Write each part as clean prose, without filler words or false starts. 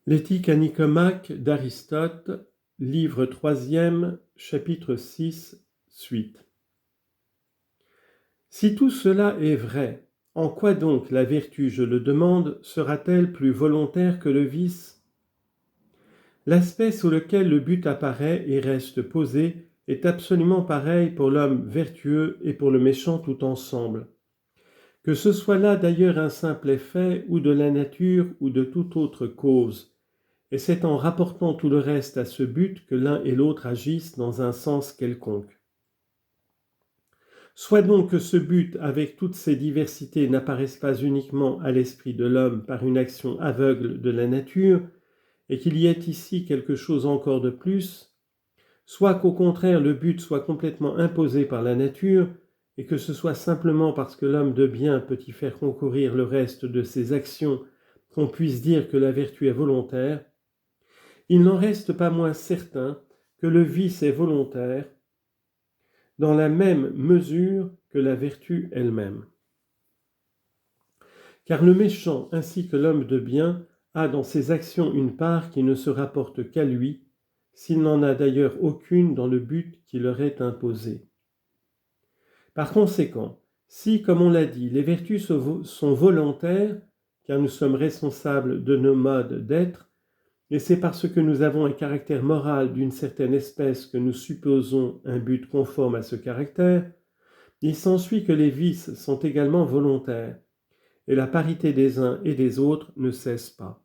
L'éthique à Nicomaque d'Aristote, livre 3e, chapitre 6, suite. Si tout cela est vrai, en quoi donc la vertu, je le demande, sera-t-elle plus volontaire que le vice ? L'aspect sous lequel le but apparaît et reste posé est absolument pareil pour l'homme vertueux et pour le méchant tout ensemble. Que ce soit là d'ailleurs un simple effet ou de la nature ou de toute autre cause, et c'est en rapportant tout le reste à ce but que l'un et l'autre agissent dans un sens quelconque. Soit donc que ce but, avec toutes ses diversités, n'apparaisse pas uniquement à l'esprit de l'homme par une action aveugle de la nature, et qu'il y ait ici quelque chose encore de plus, soit qu'au contraire le but soit complètement imposé par la nature, et que ce soit simplement parce que l'homme de bien peut y faire concourir le reste de ses actions qu'on puisse dire que la vertu est volontaire, il n'en reste pas moins certain que le vice est volontaire dans la même mesure que la vertu elle-même. Car le méchant ainsi que l'homme de bien a dans ses actions une part qui ne se rapporte qu'à lui, s'il n'en a d'ailleurs aucune dans le but qui leur est imposé. Par conséquent, si, comme on l'a dit, les vertus sont volontaires, car nous sommes responsables de nos modes d'être, et c'est parce que nous avons un caractère moral d'une certaine espèce que nous supposons un but conforme à ce caractère, il s'ensuit que les vices sont également volontaires, et la parité des uns et des autres ne cesse pas.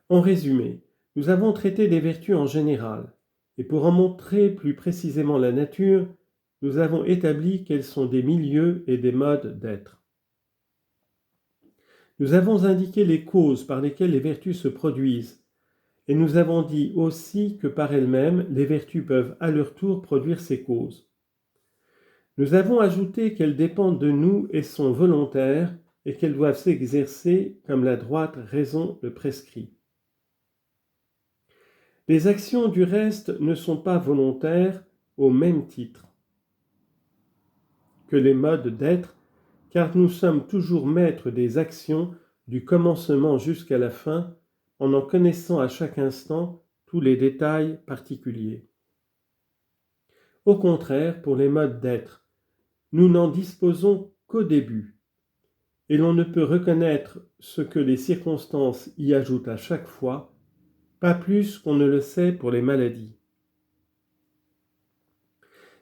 En résumé, nous avons traité des vertus en général, et pour en montrer plus précisément la nature, nous avons établi qu'elles sont des milieux et des modes d'être. Nous avons indiqué les causes par lesquelles les vertus se produisent, et nous avons dit aussi que par elles-mêmes, les vertus peuvent à leur tour produire ces causes. Nous avons ajouté qu'elles dépendent de nous et sont volontaires, et qu'elles doivent s'exercer comme la droite raison le prescrit. Les actions du reste ne sont pas volontaires au même titre que les modes d'être, car nous sommes toujours maîtres des actions du commencement jusqu'à la fin, en connaissant à chaque instant tous les détails particuliers. Au contraire, pour les modes d'être, nous n'en disposons qu'au début, et l'on ne peut reconnaître ce que les circonstances y ajoutent à chaque fois, pas plus qu'on ne le sait pour les maladies.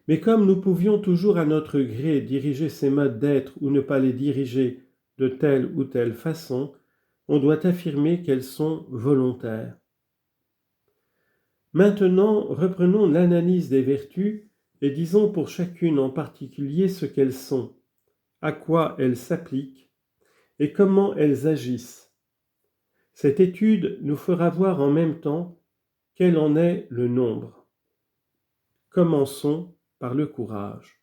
Mais comme nous pouvions toujours à notre gré diriger ces modes d'être ou ne pas les diriger de telle ou telle façon, on doit affirmer qu'elles sont volontaires. Maintenant, reprenons l'analyse des vertus et disons pour chacune en particulier ce qu'elles sont, à quoi elles s'appliquent et comment elles agissent. Cette étude nous fera voir en même temps quel en est le nombre. Commençons par le courage.